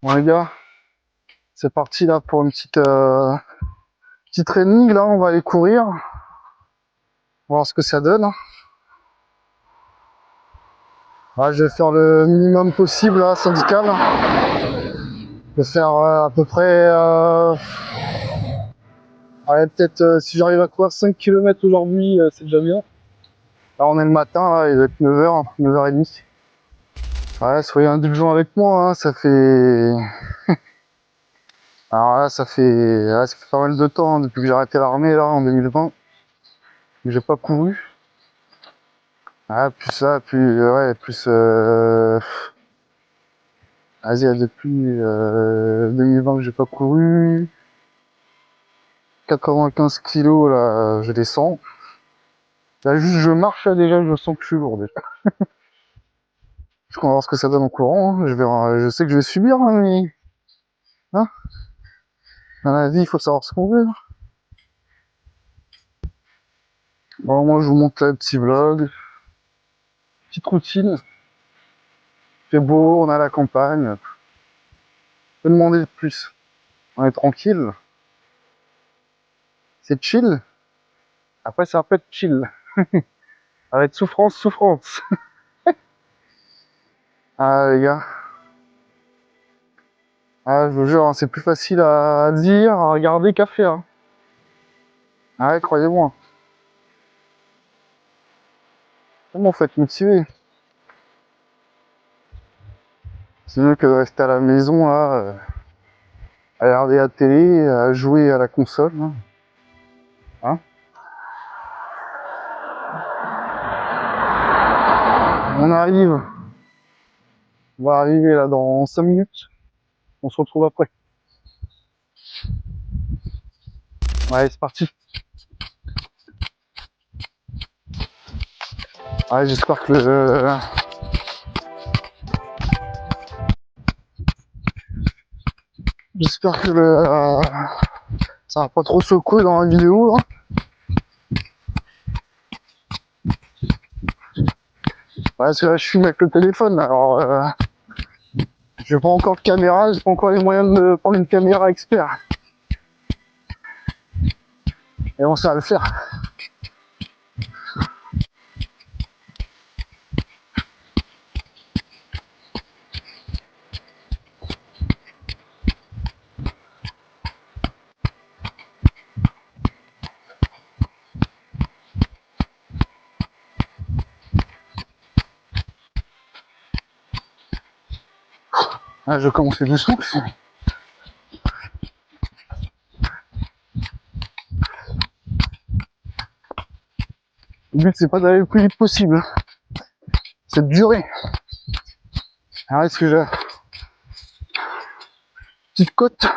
Bon les gars, c'est parti là pour une petite training là, on va aller courir, voir ce que ça donne. Ah, je vais faire le minimum possible là, syndical. Je vais faire à peu près, allez, peut-être si j'arrive à courir 5 km aujourd'hui, c'est déjà bien. Là on est le matin, là, il doit être 9h, 9h30. Ouais, soyez indulgents avec moi, hein, ça fait... Alors là, ça fait pas mal de temps, hein, depuis que j'ai arrêté l'armée là en 2020, que j'ai pas couru. Ah, plus ça, plus, ouais, plus, vas-y, depuis 2020 que j'ai pas couru, 95 kilos là, je descends. Là, juste, je marche là, déjà, je sens que je suis lourd déjà. On va voir ce que ça donne en courant, hein. Je sais que je vais subir, hein, mais, hein, dans la vie, il faut savoir ce qu'on veut, hein. Bon, moi, je vous montre là, le petit vlog, petite routine. Il fait beau, on est à la campagne. Peut demander de plus. On est tranquille. C'est chill. Après, ça va pas être chill. Ça va être souffrance, souffrance. Ah, les gars. Ah, je vous jure, hein, c'est plus facile à dire, à regarder qu'à faire, hein. Ah ouais, croyez-moi. Comment faut être motivé? C'est mieux que de rester à la maison, là, à regarder la télé, à jouer à la console, hein. Hein. On arrive. On va arriver là dans 5 minutes. On se retrouve après. Ouais, c'est parti. Ouais, j'espère que ça va pas trop secouer dans la vidéo, hein. Ouais, parce que là, je filme avec le téléphone, alors j'ai pas encore de caméra, j'ai pas encore les moyens de prendre une caméra expert. Et bon, ça va le faire. Ah, je vais commencer doucement. Le but, c'est pas d'aller le plus vite possible, c'est de durer. Alors, est-ce que j'ai petite côte?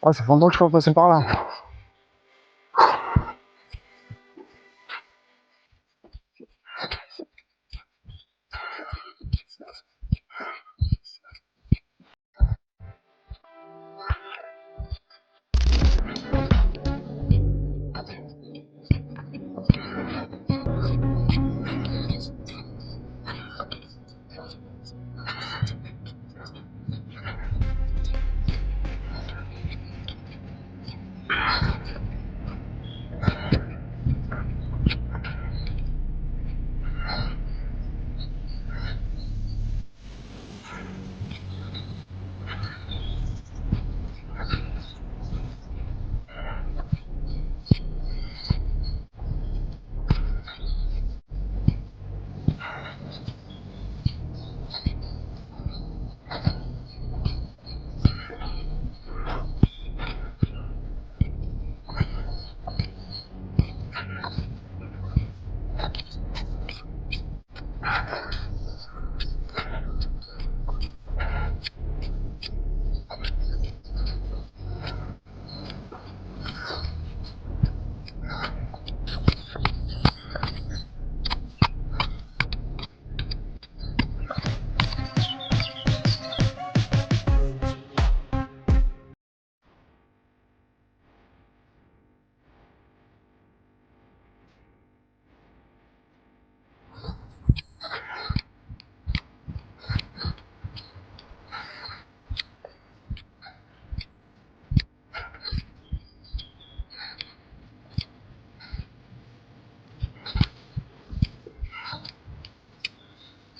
Ah, ça fait longtemps que je suis pas passé par là.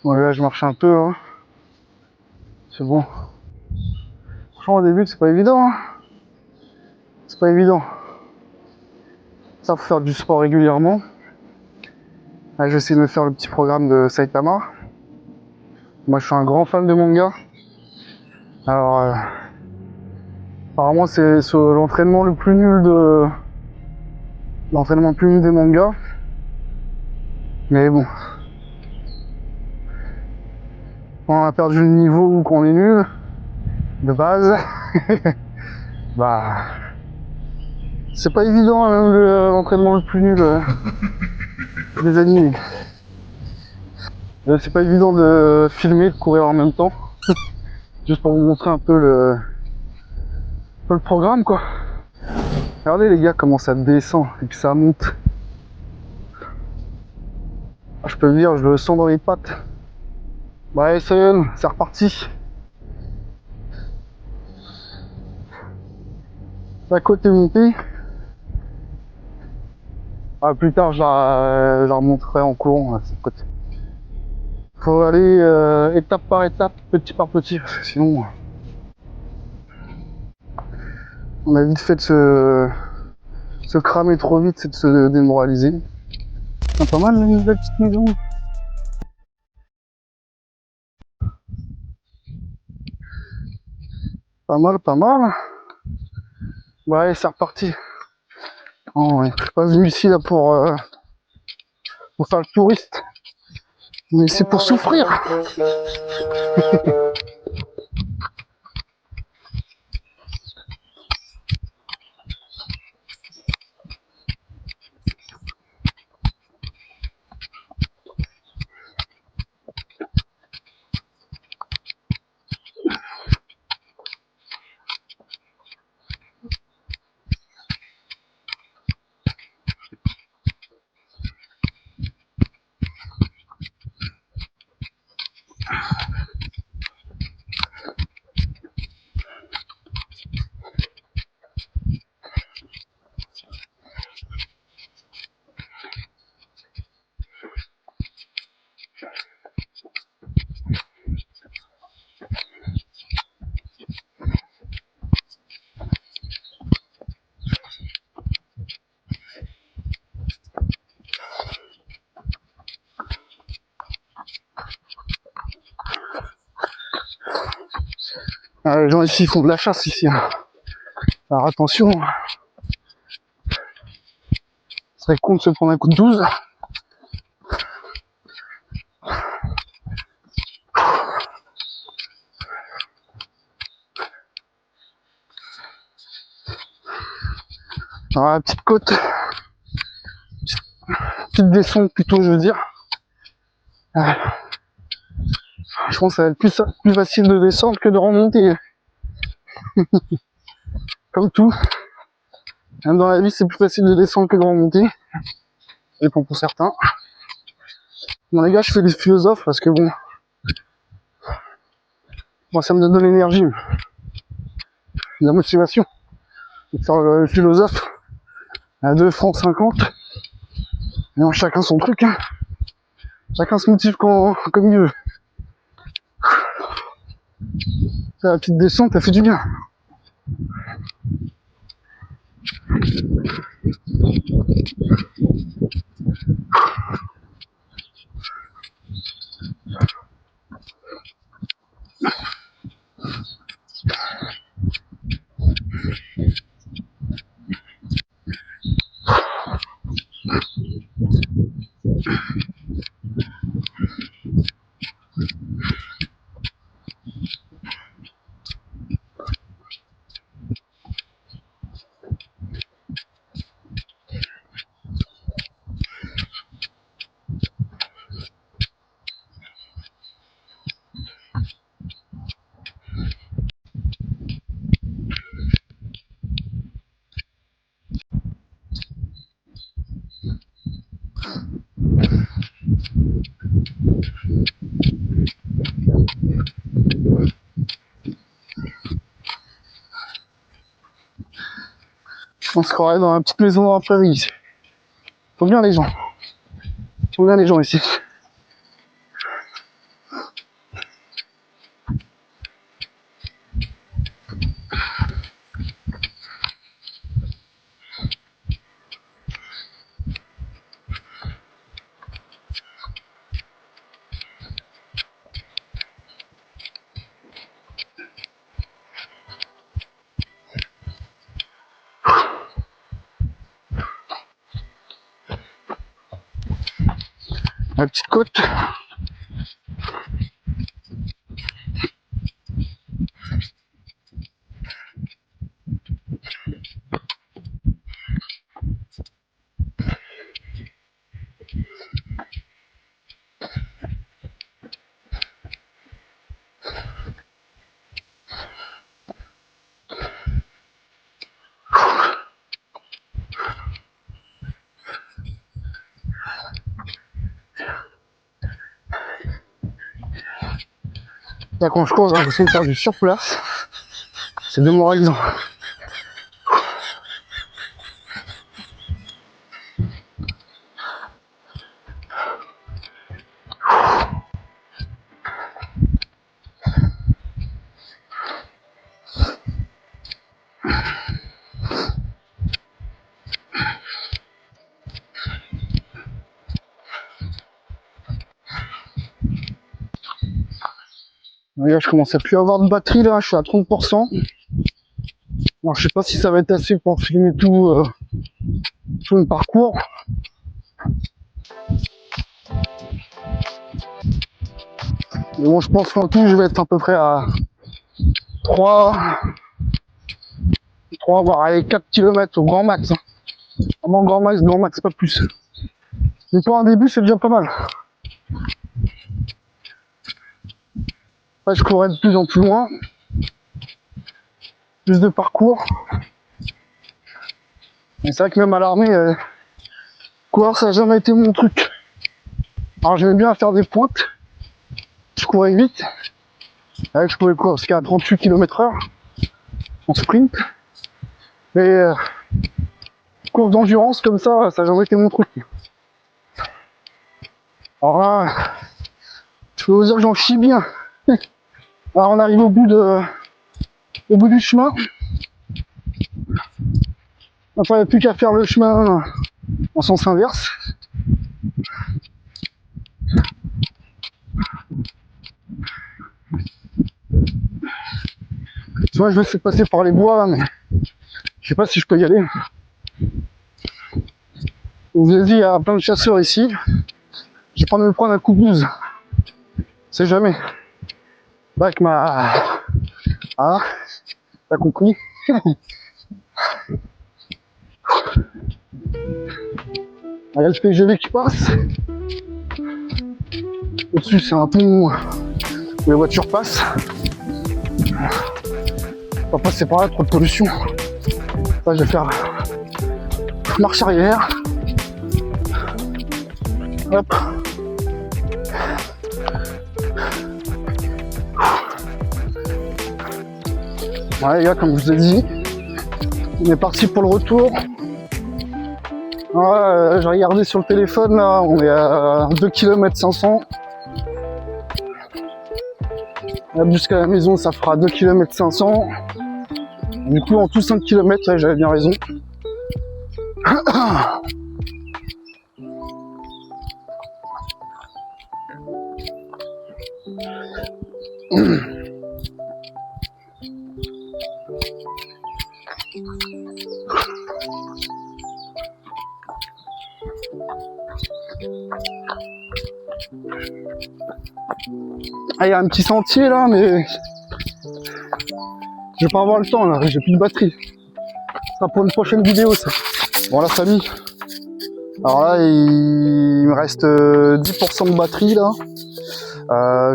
Bon, là, je marche un peu, hein. C'est bon. Franchement, au début, c'est pas évident, hein. C'est pas évident. Ça, faut faire du sport régulièrement. Là, je vais essayer de me faire le petit programme de Saitama. Moi, je suis un grand fan de manga. Alors, apparemment, c'est l'entraînement le plus nul de... L'entraînement le plus nul des mangas. Mais bon. Quand on a perdu le niveau ou qu'on est nul, de base, bah... C'est pas évident, hein, l'entraînement le plus nul des animés. C'est pas évident de filmer, de courir en même temps. Juste pour vous montrer un peu le programme, quoi. Regardez les gars comment ça descend et que ça monte. Ah, je peux le dire, je le sens dans les pattes. Bah allez, c'est reparti. La côte est montée. Ah, plus tard, je la remonterai en courant, cette côte. Faut aller étape par étape, petit par petit, parce que sinon, on a vite fait de se cramer trop vite, c'est de se démoraliser. Ah, pas mal la petite maison. Pas mal, pas mal. Ouais, c'est reparti. Oh, ouais. Je suis pas venu ici là pour faire le touriste, mais c'est pour souffrir. Ah, les gens ici font de la chasse ici, hein. Alors attention, ce serait con de se prendre un coup de 12. Alors la petite côte, petite descente plutôt, je veux dire. Je pense que ça va être plus facile de descendre que de remonter. Comme tout, même dans la vie, c'est plus facile de descendre que de remonter. Et pour certains. Bon les gars, je fais des philosophes parce que bon, moi ça me donne de l'énergie, de la motivation. De faire le philosophe à 2 francs 50. Et non, chacun son truc, hein. Chacun se motive comme il veut. La petite descente, ça fait du bien. On se croirait dans une petite maison dans la prairie. Faut bien les gens. Faut bien les gens ici. La petite côte. Là, quand je cours, j'essaie de faire du surplace. C'est démoralisant. Là, je commence à plus avoir de batterie là, je suis à 30%. Alors, je sais pas si ça va être assez pour filmer tout le parcours. Mais bon, je pense qu'en tout, je vais être à peu près à 3 voire allez, 4 km au grand max. Vraiment grand max, pas plus. Mais pour un début, c'est déjà pas mal. Après, je courrais de plus en plus loin. Plus de parcours. Mais c'est vrai que même à l'armée, courir, ça n'a jamais été mon truc. Alors, j'aimais bien faire des pointes. Je courais vite. Je pouvais courir jusqu'à 38 km/h en sprint. Mais course d'endurance comme ça n'a jamais été mon truc. Alors là, je peux vous dire que j'en chie bien. Alors on arrive au bout du chemin. Après, il n'y a plus qu'à faire le chemin en sens inverse. Tu vois, je vais essayer de passer par les bois, mais je sais pas si je peux y aller. Vous avez dit, il y a plein de chasseurs ici. Je vais pas me prendre un coup de bouse. C'est jamais. Bah, avec ma... Ah, t'as compris. Il y a le TGV qui passe. Au-dessus, c'est un pont où les voitures passent. On va passer par là, trop de pollution. Là, je vais faire marche arrière. Hop. Ouais, les gars, comme je vous ai dit, on est parti pour le retour. Ouais, j'ai regardé sur le téléphone, là, on est à 2 km 500. Jusqu'à la maison, ça fera 2 km 500. Du coup, en tout 5 km, ouais, j'avais bien raison. Ah, il y a un petit sentier là, mais je vais pas avoir le temps là, j'ai plus de batterie. Ça sera pour une prochaine vidéo ça. Bon la famille. Alors là, il me reste 10% de batterie là.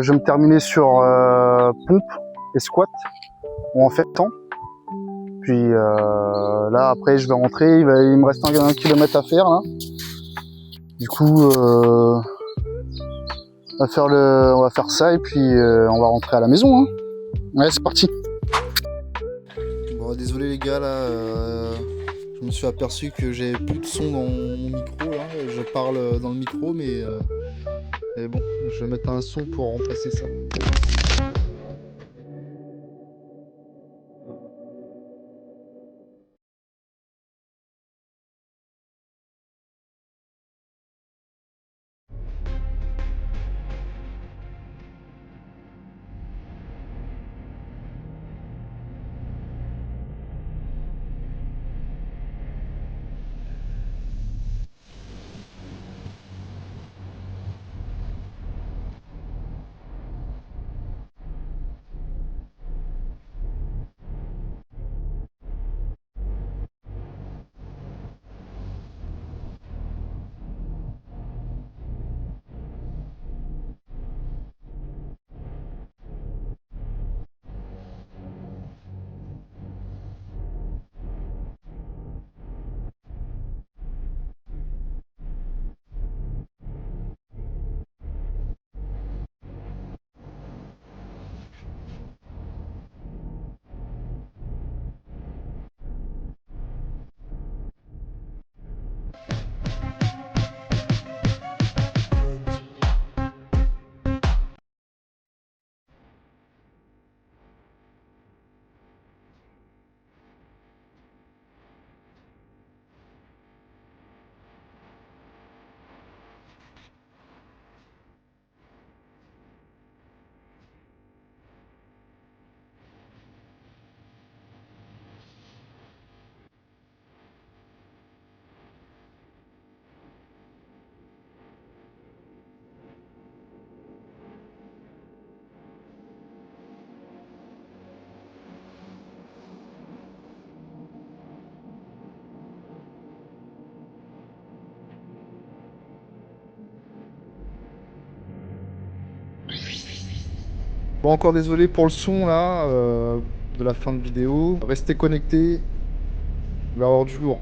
Je vais me terminer sur pompe et squat, ou en fait temps. Puis là après je vais rentrer, il me reste un kilomètre à faire là. Du coup on va faire ça et puis on va rentrer à la maison. Hein. Ouais, c'est parti. Bon, désolé les gars là, je me suis aperçu que j'avais plus de son dans mon micro là. Je parle dans le micro mais bon, je vais mettre un son pour remplacer ça. Bon, encore désolé pour le son là, de la fin de vidéo. Restez connectés, il va y avoir du lourd.